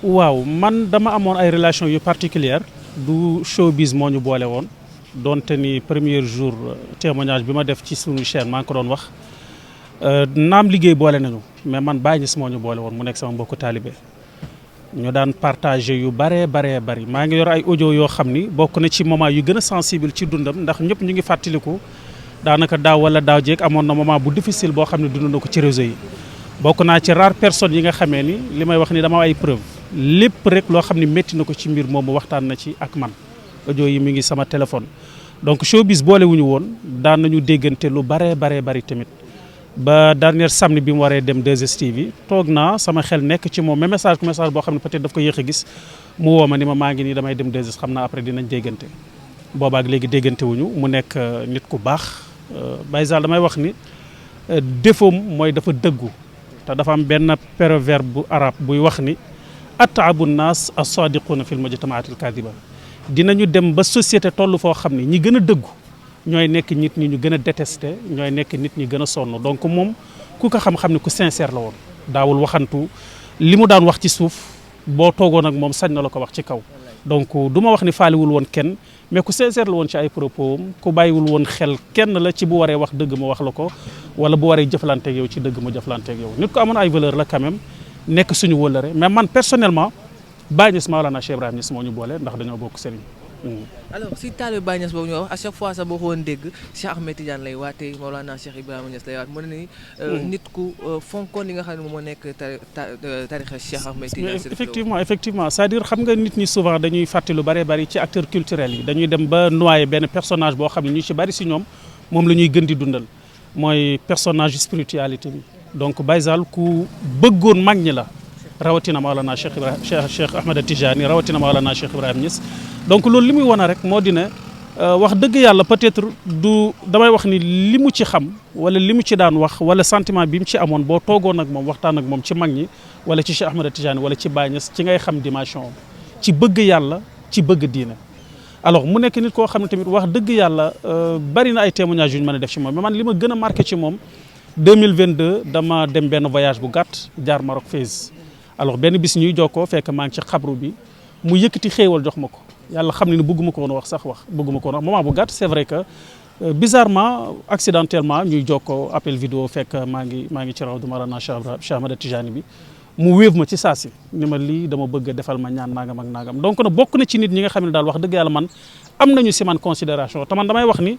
waaw man dama amoon ay relation yu particulière du showbiz moo ñu boole woon donte ni premier jour témoignage bi ma def ci suñu chaîne maa ngi ko doon wax naam liggéey boole nañu mais man Baye Niass moo ñu boole woon mu nekk sama mbokku taalibe ñu daan partagé yu bari maa ngi yor ay audio yoo xam ni bokk na ci moment yu gën a sensible ci dundam ndax ñëpp ñu ngi fàttaliku daanaka daaw wala daaw jéeg amoon na moment bu difficile boo xam ne dund na ko ci réseau yi bokk naa ci rare personnes yi nga xamee ni li may wax ni dama ay preuve lépp rek loo xam ne métti na ko ci mbir moomu waxtaan na ci ak man audio yi mi ngi sama téléphone donc showbiz boolewuñu woon daan nañu déggante lu bari tamit ba dernier samedi bi mu waree dem 2STV toog naa sama xel nekk ci moom mais message boo xam ne peut-être daf ko yéex a gis mu woo ma ni ma maa ngi nii damay dem 2S xam naa après dinañ déggante boobaak léegi déggante wuñu mu nekk nit ku baax Baye Zal damay wax ni défaut mooy dafa dëggu te dafa am benn proverbe bu arab buy wax ni at'abu nnaas as-sadiquna fil mujtama'atil kadiba dinañu dem ba société toll foo xam ne ñi gën a dëggu ñooy nekk nit ñi ñu gën a détesté ñooy nekk nit ñi gën a sonn donc moom ku ko xam-xam ne ku sincère la woon daawul waxantu li mu daan wax ci suuf boo toogoon ak moom sañ na la ko wax ci kaw donc du ma wax ni faaliwul woon kenn mais ku sincère la woon ci ay propos am ku bàyyiwul woon xel kenn la ci bu waree wax dëgg mu wax la ko wala bu waree jëflanteeg yow ci dëgg mu jëflanteeg yow nit ko amoon ay valeur la quand même nekk suñu wëllëre mais man personnellement Baye Niass Maolana Cheikh Ibrahima Niass moo ñu boole ndax dañoo bokk sëriñ. alors si taalibe Baye Niass boobu ñu wax à chaque fois sax boo ko woon dégg Cheikh Ahmed Tidiane lay waatee Maolana Cheikh Ibrahima Niass lay waat mu ne ni nit ku fonkoon li nga xam ne moom moo nekk tarixa Cheikh Ahmed Tidiane. effectivement c'est-à-dire xam nga nit ñi souvent dañuy fàtte lu bari ci acteurs culturels yi dañuy dem ba noyé benn personnage boo xam ne ñu ci bari si ñoom moom la ñuy gën di dundal mooy personnage spiritualité bi donc Baye Zal ku bëggoon mag ñi la. rawatina Maolana Cheikh Ahmed Tidiane rawatina Maolana Cheikh Ibrahima Niass donc loolu li muy wane rek moo di ne wax dëgg yàlla peut-être du damay wax ni li mu ci xam wala li mu ci daan wax wala sentiment bi mu ci amoon boo toogoon ak moom waxtaan ak moom ci mag ñi wala ci Cheikh Ahmed Tidiane wala ci Baye Niass ci ngay xam dimension ci bëgg yàlla ci bëgg diine. alors mu nekk nit koo xam ne tamit wax dëgg yàlla bari na ay témoignages yu ñu mën a def ci moom mais man li ma gën a marqué ci moom 2022 dama dem benn voyage bu gàtt jaar Maroc Fès. alors benn bis ñuy jokkoo fekk maa ngi ci xabru bi mu yëkkati xéewal jox ma ko yàlla xam ne ne bëgguma ko woon wax bëgguma ko woon wax moment bu gàtt c'est vrai que bizarrement accidentellement ñuy jokkoo appel vidéo fekk maa ngi ci rawdu Maolana Cheikh Ahmed Tidiane bi mu wéev ma ci saasi ni ma lii dama bëgg a defal ma ñaan nangam ak nangam donc nag bokk na ci nit ñi nga xam ne daal wax dëgg yàlla man am nañu si man considération te man damay wax ni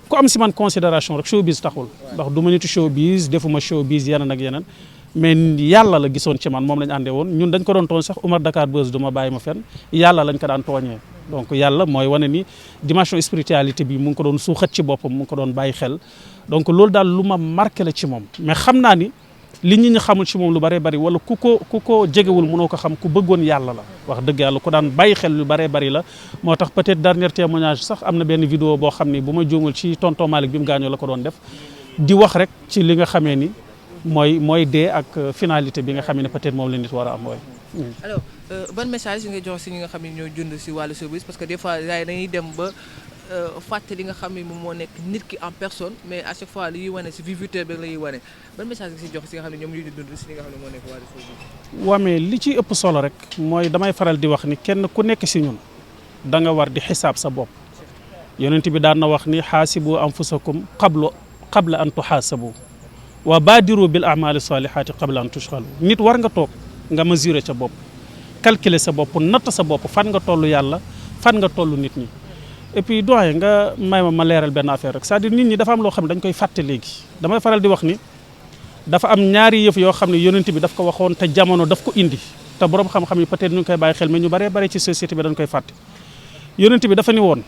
ku am si man considération rek showbiz taxul ndax du ma nitu showbiz defuma showbiz yeneen ak yeneen mais yàlla la gisoon ci man moom lañ àndee woon ñun dañ ko doon tooñ sax Oumar Dakar Buzz du ma bàyyi ma fenn yàlla lañ ko daan tooñee donc yàlla mooy wane ni dimension spiritualité bi mu ngi ko doon suuxat ci boppam mu ngi ko doon bàyyi xel donc loolu daal lu ma marqué la ci moom mais xam naa ni li ñi xamul ci moom lu bari wala ku ko jegewul mënoo ko xam ku bëggoon yàlla la wax dëgg yàlla ku daan bàyyi xel lu bari la moo tax peut-être dernier témoignage sax am na benn vidéo boo xam ni bu ma juumul ci tonton Malick bi mu gaañoo la ko doon def di wax rek ci li nga xamee ni mooy dee ak finalité bi nga xam ne peut-être moom la nit war a am mooy. alors ban message ngay jox si ñi nga xam ne ñoo jund si wàllu showbiz parce que des fois gars yi dañuy dem ba fàtte li nga xam ne moom moo nekk nit ki en personne mais à chaque fois li ñuy wane si vie virtuelle bi la ñuy wane ban message nga si jox si nga xam ne ñoom ñoo dund si li nga xam ne moo nekk wàllu showbiz. waaw mais li ci ëpp solo rek mooy damay faral di wax ni kenn ku nekk si ñun da nga war di xisaab sa bopp yonent bi daan na wax ni xaasibu anfusakum qabla an tuxaasabu wa baadiru bil amali salihati qabla an tushghalu nit war nga toog nga mesurer sa bopp calculer sa bopp natt sa bopp fan nga toll yàlla fan nga toll nit ñi et puis doyen nga may ma leeral benn affaire rek c'est-à-dire nit ñi dafa am loo xam ne dañ koy fàtte léegi damay faral di wax ni dafa am ñaari yëf yoo xam ne yonent bi daf ko waxoon te jamono daf ko indi te borom xam-xam yi peut-être ñu ngi koy bàyyi xel mais ñu bare ci société bi dañ koy fàtte yonent bi dafa ni woon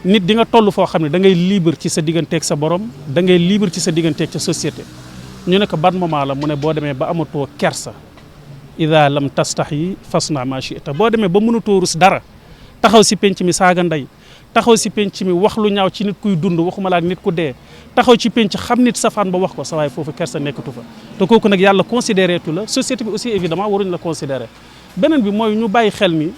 nit di nga toll foo xam ne da ngay libre ci sa digganteeg sa borom da ngay libre ci sa digganteeg sa société ñu ne ko ban moment la mu ne boo demee ba amatoo kersa ida lam tastaxyi fasna ma shi'ta boo demee ba mënatoo rus dara taxaw si penc mi saaga ndey taxaw si penc mi wax lu ñaaw ci nit kuy dund waxuma la ak nit ku dee taxaw ci penc xam nit safaan ba wax ko sa waay foofu kersa nekkatu fa te kooku nag yàlla considéré tu la société bi aussi évidemment waruñu la considéré beneen bi mooy ñu bàyyi xel ni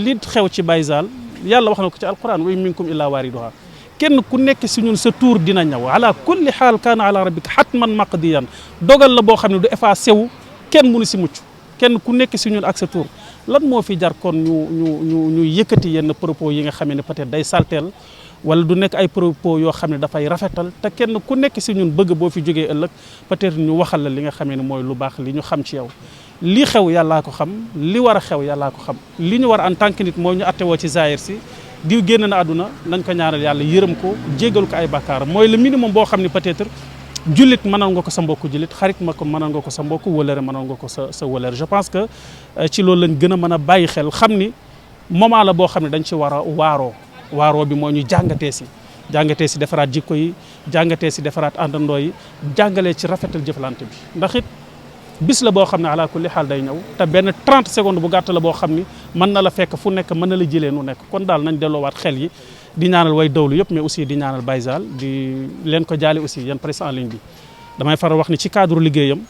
li xew ci Baye Zal yàlla wax na ko ci alquran wa in minkum illa waariduha kenn ku nekk si ñun sa tour dina ñëw ala kulli xaal kaana ala rabbika hatman maqdiyan dogal la boo xam ne du effacé wu kenn mënu si mucc kenn ku nekk si ñun ak sa tur lan moo fi jar kon ñu yëkkati yenn propos yi nga xam ne peut-être day salteel wala du nekk ay propos yoo xam ne dafay rafetal te kenn ku nekk si ñun bëgg boo fi jógee ëllëg peut-être ñu waxal la li nga xamee ne mooy lu baax li ñu xam ci yow li xew yàllaa ko xam li war a xew yàllaa ko xam li ñu war en tant que nit mooy ñu attewoo ci zahir si diw génn na àdduna nañ ko ñaanal yàlla yërëm ko jéggal ko ay bàkkaar mooy le minimum boo xam ne peut-être jullit mënal nga ko sa mbokku jullit xarit ma ko mënal nga ko sa mbokku wëlëre mënal nga ko sa wëlëre je pense que ci loolu lañ gën a mën a bàyyi xel xam ni moment la boo xam ne dañ ci war a waaroo bi moo ñu jàngatee si defaraat jikko yi jàngatee si defaraat àndandoo yi jàngalee ci rafetal jëflante bi ndax it bis la boo xam ne ala kulli xaal day ñëw te benn 30 secondes bu gàtt la boo xam ni mën na la fekk fu nekk mën na la jëlee nu nekk kon daal nañ delloowaat xel yi di ñaanal way dawlu yëpp mais aussi di ñaanal Baye Zal di leen ko jaale aussi yéen presse en ligne bi damay faral wax ni ci cadre liggéeyam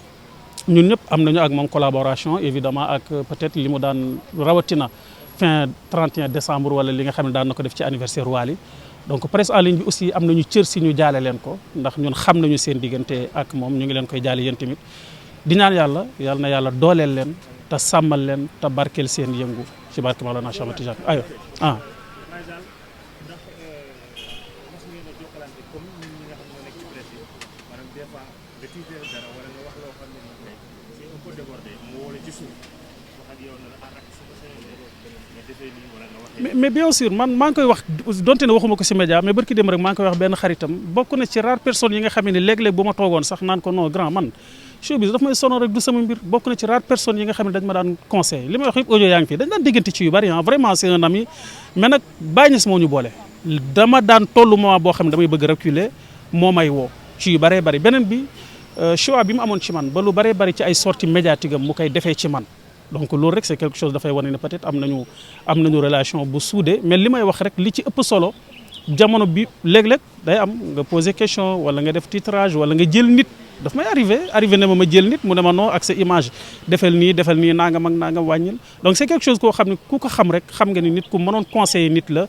ñun ñëpp am nañu ak moom collaboration évidemment ak peut-être li mu daan rawatina fin 31 décembre wala li nga xam ne daan na ko def ci anniversaire Wally donc presse en ligne bi aussi am nañu cër si ñu jaale leen ko ndax ñun xam nañu seen diggante ak moom ñu ngi leen koy jaale yéen tamit di ñaan yàlla na yàlla dooleel leen te sàmmal leen te barkeel seen yëngu ci barke Mawlana Cheikh Ahmed Tidiane ayo mais bien sûr man maa ngi koy wax donte ne waxuma ko ci média mais barki dem rek maa ngi koy wax benn xaritam bokk na ci rare personnes yi nga xam ne léeg-léeg bu ma toogoon sax naan ko non grand man showbiz daf may sonal rek du sama mbir bokk na ci rare personnes yi nga xam ne dañ ma daan conseil li may wax yëpp audio yaa ngi fi dañ daan déggante ci yu bari vraiment c'est un ami mais nag Baye Niass moo ñu boole dama daan tollu moment boo xam ne damay bëgg reculer moo may woo ci yu bëree bëri beneen bi choix bi mu amoon ci man ba lu bëree bëri ci ay sorties médiatiques am mu koy defee ci man donc loolu rek c'est quelque chose dafay wane ne peut-être am nañu relation bu soudée mais li may wax rek li ci ëpp solo jamono bi léeg-léeg day am nga poser question wala nga def titrage wala nga jël nit daf may arrivé ne ma jël nit mu ne ma non ak sa image defal nii nangam ak nangam wàññil donc c'est quelque chose koo xam ne ku ko xam rek xam nga ni nit ku mënoon conseiller nit la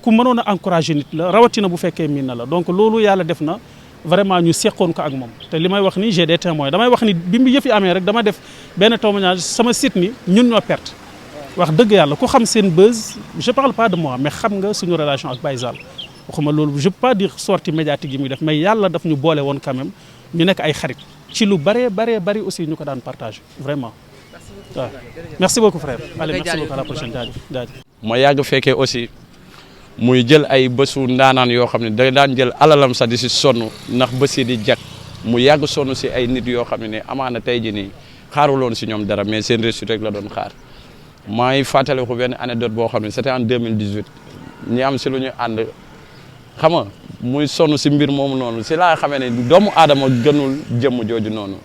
ku mënoon a encourager nit la rawatina bu fekkee miin na la donc loolu yàlla def na vraiment ñu seqoon ko ak moom te li may wax ni j'ai des témoins damay wax ni bi mu yëf yi amee rek dama def benn témoignage sama site ni ñun ñoo perte wax dëgg yàlla ku xam seen buzz je parle pas de moi mais xam nga suñu relation ak Baye Zal waxuma loolu je peux pas dire sortie médiatique yi muy def mais yàlla daf ñu boole woon quand même ñu nekk ay xarit ci lu bari aussi ñu ko daan partager vraiment waaw merci beaucoup frère allez merci beaucoup à la prochaine jaajëf ma yàgg fekkee aussi muy jël ay bésu ndaanaan yoo xam ne da daan jël alalam sax di si sonn ndax bési di jag mu yàgg sonn si ay nit yoo xam ne amaana tey jii nii xaaruloon si ñoom dara mais seen réussite rek la doon xaar maa ngi fàttaliku benn anecdote boo xam ne c'était en 2018 ñi am si lu ñu ànd xam nga muy sonn si mbir moomu noonu si laa xamee ne doomu aadama gënul jëmm jooju noonu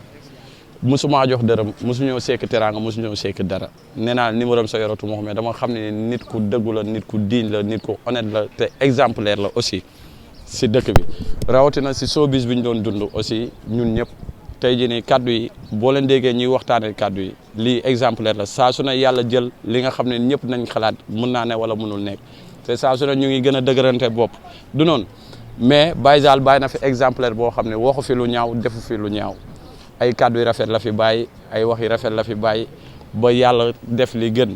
mosumaa jox dërëm mosuñoo sekk teraanga mosuñoo sekk dara nee naa numéro am sa yoratu moo xam ne dama xam ne nit ku dëggu la nit ku digne la nit ku honnête la te exemplaire la aussi si dëkk bi rawatina si showbiz bi ñu doon dund aussi ñun ñëpp tey jii nii kaddu yi boo leen déggee ñuy waxtaanee kaddu yi lii exemplaire la saa su ne yàlla jël li nga xam ne ñëpp nañ xalaat mën naa ne wala mënul nekk te saa su ne ñu ngi gën a dëgërante bopp du noonu mais Baye Zal bàyyi na fi exemplaire boo xam ne waxu fi lu ñaaw defu fi lu ñaaw ay kàddu yu rafet la fi bàyyi ay wax yu rafet la fi bàyyi ba yàlla def li gën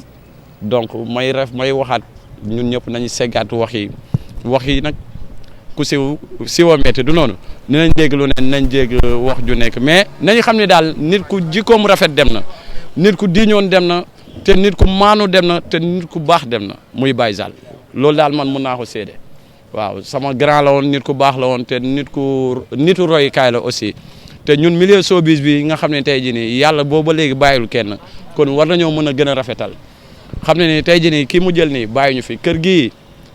donc may waxaat ñun ñëpp nañu seggaat wax yi nag ku siw a metti du noonu dinañ dégg lu ne nañ dégg wax ju nekk mais nañu xam ne daal nit ku jikkoom rafet dem na nit ku diiñoon dem na te nit ku maanu dem na te nit ku baax dem na muy Baye Zal loolu daal man mun naa ko séede waaw sama grand la woon nit ku baax la woon te nitu royukaay la aussi te ñun milieu showbiz bi nga xam ne tey jii nii yàlla booba léegi bàyyil kenn kon war nañoo mën a gën a rafetal xam ne ni tey jii nii kii mu jël nii bàyyi ñu fi kër gii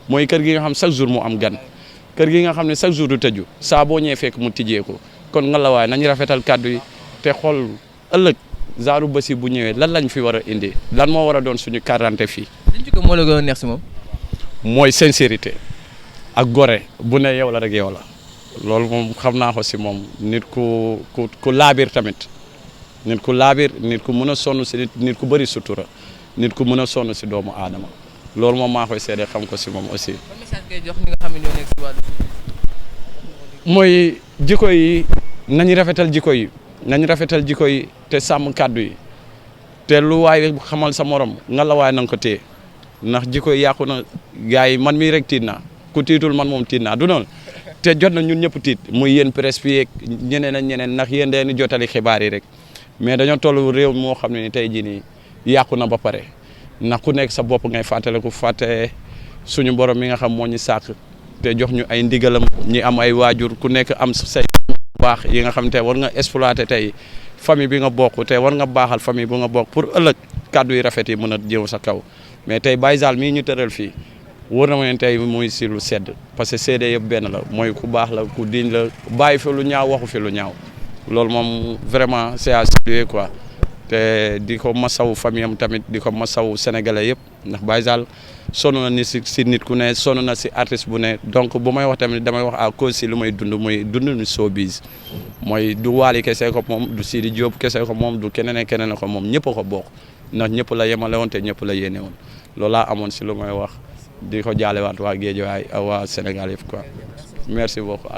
mooy kër gi nga xam chaque jour mu am gan kër gi nga xam ne chaque jour du tëju saa boo ñëwee fekk mu tijjee ko kon nga la waay nañ rafetal kàddu yi te xool ëllëg zaaru bési bu ñëwee lan lañ fi war a indi lan moo war a doon suñu quarante fii. liñ ci ko moo la gën a neex si moom. mooy sincérité ak gore bu ne yow la rek yow la. loolu moom xam naa ko si moom nit ku laabir tamit nit ku laabir nit ku mën a sonn si nit ku bëri sutura nit ku mën a sonn si doomu aadama loolu moom maa koy seede xam ko si moom aussi. ban message ngay jox ñi nga xam ne ñoo nekk si wàllu. mooy jikko yi nañ rafetal jikko yi te sàmm kàddu yi te lu waay xamal sa morom nga la waay na nga ko téye ndax jikko yàqu na gars yi man mii rek tiit naa ku tiitul man moom tiit naa du noonu te jot na ñun ñëpp tiit muy yéen presse bi yeeg ñeneen ak ñeneen ndax yéen dañuy jotali xibaar yi rek mais dañoo toll réew moo xam ne ni tey jii nii yàqu na ba pare ndax ku nekk sa bopp ngay fàttaliku fàtte suñu borom mi nga xam moo ñu sàkk te jox ñu ay ndigalam ñi am ay waajur ku nekk am say baax yi nga xam te war nga exploiter tey famille bi nga bokk te war nga baaxal famille bu nga bokk pour ëllëg kàddu yi rafet yi mën a jëw sa kaw mais tey Baye Zale mii ñu tëral fii wóor na ma ne tey muy si lu sedd parce que seede yëpp benn la mooy ku baax la ku diñ la bàyyi fi lu ñaaw waxu fi lu ñaaw loolu moom vraiment c'est à saluer quoi te di ko masawu famille am tamit di ko masawu sénégalais yëpp ndax Baye Zale sonn na ni si nit ku ne sonn na si artiste bu ne donc bu may wax tamit damay wax à cause si lu may dund muy dund ni showbiz mooy du Wally kese ko moom du Sidi Diop kese ko moom du keneen ak keneen ko moom ñëpp a ko bokk ndax ñëpp la yemale woon te ñëpp la yéene woon loolu laa amoon si lu may wax di ko jaalewaat waa Guédiawaye ak waa Sénégal yëpp quoi merci beaucoup.